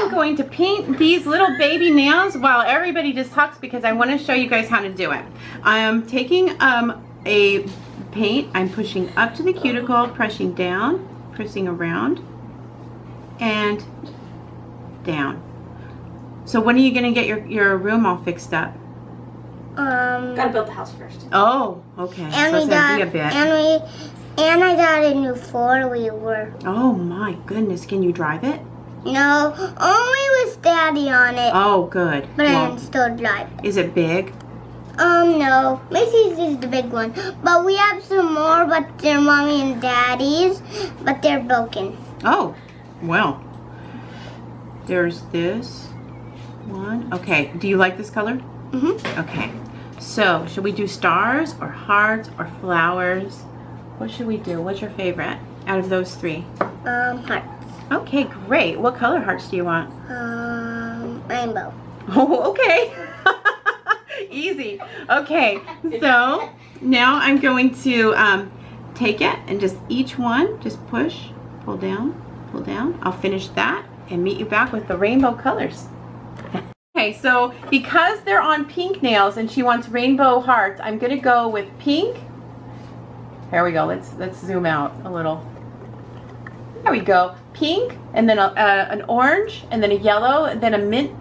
am going to paint these little baby nails while everybody just talks because I want to show you guys how to do it. I am taking a paint, I'm pushing up to the cuticle, pressing down, pressing around, and down. So when are you going to get your room all fixed up? Gotta build the house first. Oh, okay. And so we it's gonna got be a bit. and I got a new four-wheeler. Oh my goodness, can you drive it? No, only with Daddy on it. Oh, good. But I Well, can still drive it. is it big? No. Macy's is the big one. But we have some more, but they're Mommy and Daddy's. But they're broken. Oh, well. There's this one. Okay, do you like this color? Mm-hmm. Okay. So, should we do stars or hearts or flowers? What should we do? What's your favorite out of those three? Hearts. Okay, great. What color hearts do you want? Rainbow. Oh, okay. Easy. Okay, so now I'm going to take it and just each one, just push, pull down, pull down. I'll finish that and meet you back with the rainbow colors. Okay, so because they're on pink nails and she wants rainbow hearts, I'm gonna go with pink. Here we go. Let's zoom out a little. There we go. Pink, and then an orange, and then a yellow, and then a mint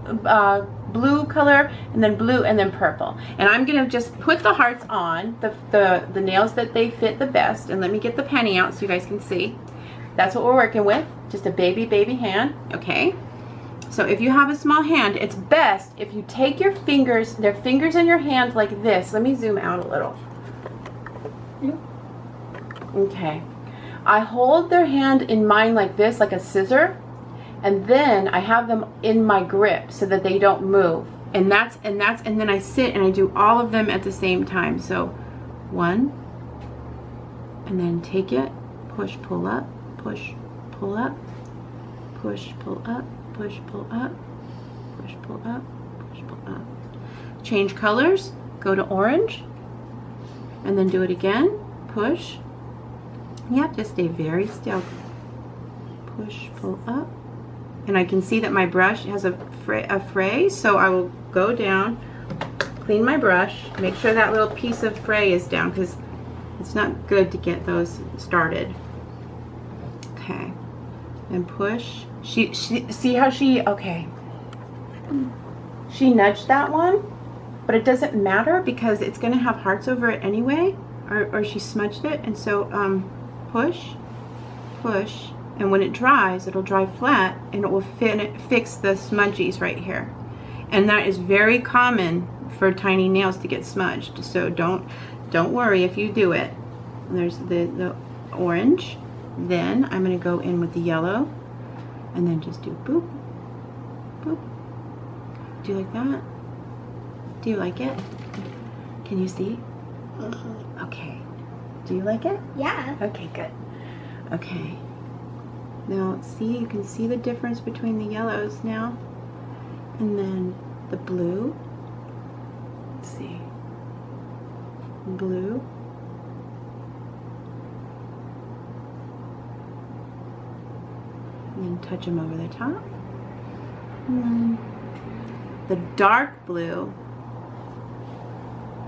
blue color, and then blue, and then purple. And I'm gonna just put the hearts on the nails that they fit the best. And let me get the penny out so you guys can see. That's what we're working with. Just a baby hand. Okay. So if you have a small hand, it's best if you take your fingers, their fingers in your hand like this. Let me zoom out a little. Okay. I hold their hand in mine like this, like a scissor, and then I have them in my grip so that they don't move. And then I sit and I do all of them at the same time. So one, and then take it, push, pull up, push, pull up, push, pull up, push, pull up, push, pull up, push, pull up. Change colors, go to orange, and then do it again, push. Yep, just stay very still. Push, pull up. And I can see that my brush has a fray, so I will go down, clean my brush, make sure that little piece of fray is down because it's not good to get those started. Okay, and push. She see how she, okay. She nudged that one, but it doesn't matter because it's gonna have hearts over it anyway, or she smudged it, and so push, push, and when it dries, it'll dry flat and it will fix the smudgies right here. And that is very common for tiny nails to get smudged, so don't worry if you do it. And there's the orange. Then I'm going to go in with the yellow and then just do boop, boop. Do you like that? Do you like it? Can you see? Okay. Do you like it? Yeah. Okay, good. Okay. Now, see, you can see the difference between the yellows now. And then the blue. Let's see. Blue. And then touch them over the top. And then the dark blue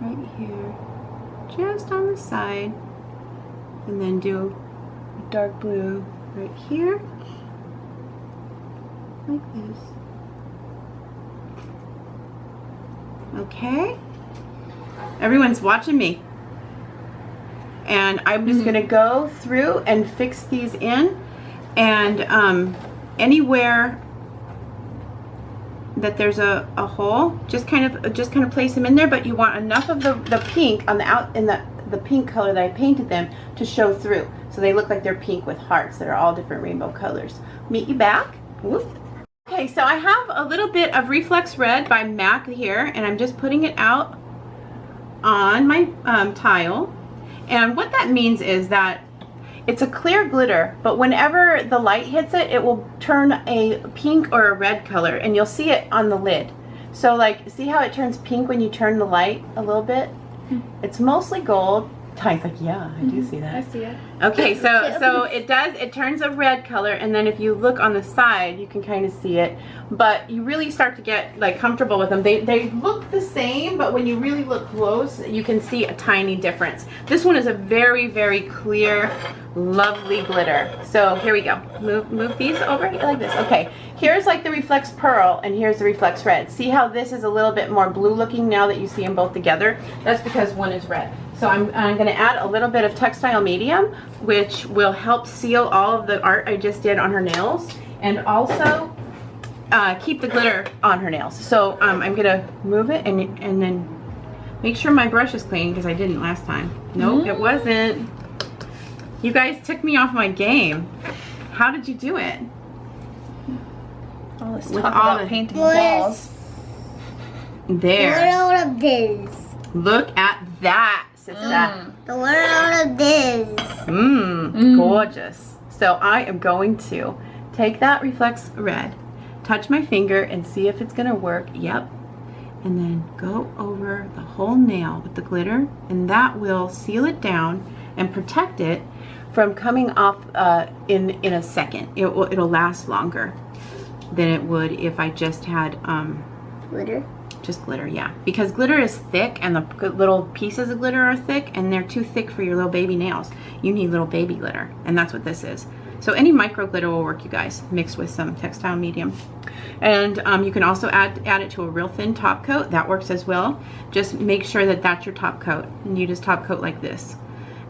right here, just on the side. And then do a dark blue right here, like this. Okay? Everyone's watching me. And I'm just gonna go through and fix these in. And anywhere that there's a hole, just kind of place them in there, but you want enough of the pink on the pink color that I painted them to show through. So they look like they're pink with hearts that are all different rainbow colors. Meet you back. Whoop. Okay, so I have a little bit of Reflex Red by MAC here, and I'm just putting it out on my tile. And what that means is that it's a clear glitter, but whenever the light hits it, it will turn a pink or a red color, and you'll see it on the lid. So like, see how it turns pink when you turn the light a little bit? It's mostly gold, Ty's like, yeah, I do see that. I see it. Okay, so it turns a red color, and then if you look on the side, you can kind of see it. But you really start to get like comfortable with them. They look the same, but when you really look close, you can see a tiny difference. This one is a very, very clear, lovely glitter. So here we go. Move these over like this. Okay, here's like the Reflex Pearl, and here's the Reflex Red. See how this is a little bit more blue looking now that you see them both together? That's because one is red. So I'm going to add a little bit of textile medium, which will help seal all of the art I just did on her nails, and also keep the glitter on her nails. So I'm going to move it and then make sure my brush is clean, because I didn't last time. Nope, it wasn't. You guys took me off my game. How did you do it? All this With talk all about the- painting walls. The world of this. Look at that, sister. The world of this. Gorgeous. So I am going to take that Reflex Red, touch my finger and see if it's going to work. Yep. And then go over the whole nail with the glitter, and that will seal it down and protect it from coming off in a second. It'll last longer than it would if I just had Glitter. just glitter, yeah. Because glitter is thick, and the little pieces of glitter are thick, and they're too thick for your little baby nails. You need little baby glitter, and that's what this is. So any micro glitter will work, you guys, mixed with some textile medium. And you can also add it to a real thin top coat. That works as well. Just make sure that that's your top coat, and you just top coat like this.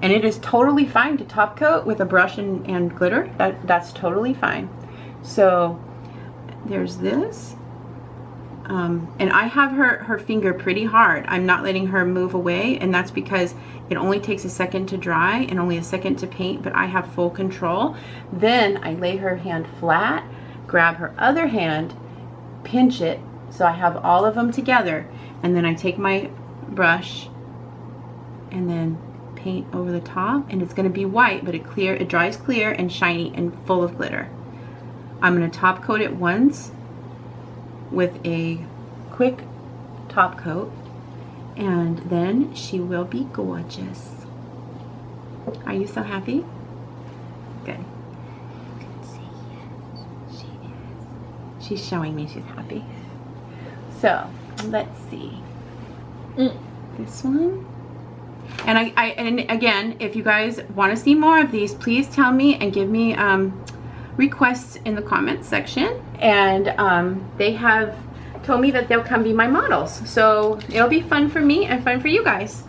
And it is totally fine to top coat with a brush and glitter. That's totally fine. So there's this. And I have her finger pretty hard. I'm not letting her move away, and that's because it only takes a second to dry and only a second to paint, but I have full control. Then I lay her hand flat, grab her other hand, pinch it, so I have all of them together, and then I take my brush and then paint over the top, and it's going to be white, but it dries clear and shiny and full of glitter. I'm going to top coat it once with a quick top coat, and then she will be gorgeous. Are you so happy? Good. She is. She's showing me she's happy. So let's see. This one. And and again, if you guys want to see more of these, please tell me and give me requests in the comments section. And they have told me that they'll come be my models, so it'll be fun for me and fun for you guys.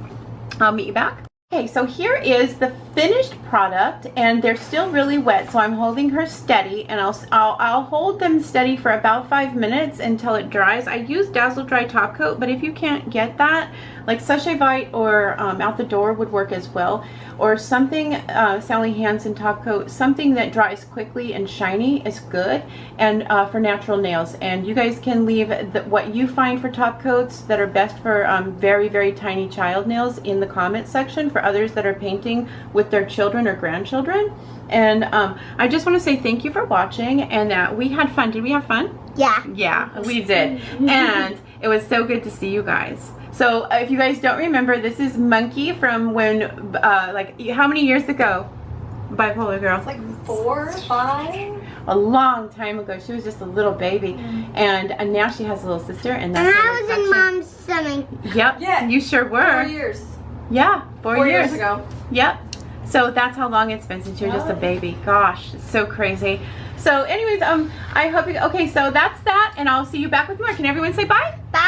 I'll meet you back. Okay, so here is the finished product, and they're still really wet, so I'm holding her steady, and I'll hold them steady for about 5 minutes until it dries. I use Dazzle Dry Top Coat, but if you can't get that, like Sachet Vite or Out the Door would work as well, or something, Sally Hansen Top Coat, something that dries quickly and shiny is good, and for natural nails. And you guys can leave what you find for top coats that are best for very, very tiny child nails in the comment section for others that are painting with their children or grandchildren. And I just want to say thank you for watching, and we had fun. Did we have fun? Yeah. Yeah, we did. And it was so good to see you guys. So if you guys don't remember, this is Monkey from when, like, how many years ago? Bipolar Girl. Like 4 or 5? A long time ago. She was just a little baby. And now she has a little sister. And that's And her I was in reflection. Mom's stomach. Yep. Yeah. You sure were. 4 years. Yeah. 4 years ago. Yep. So that's how long it's been since you were just a baby. Gosh, it's so crazy. So anyways, I hope you, okay, so that's that, and I'll see you back with more. Can everyone say bye? Bye.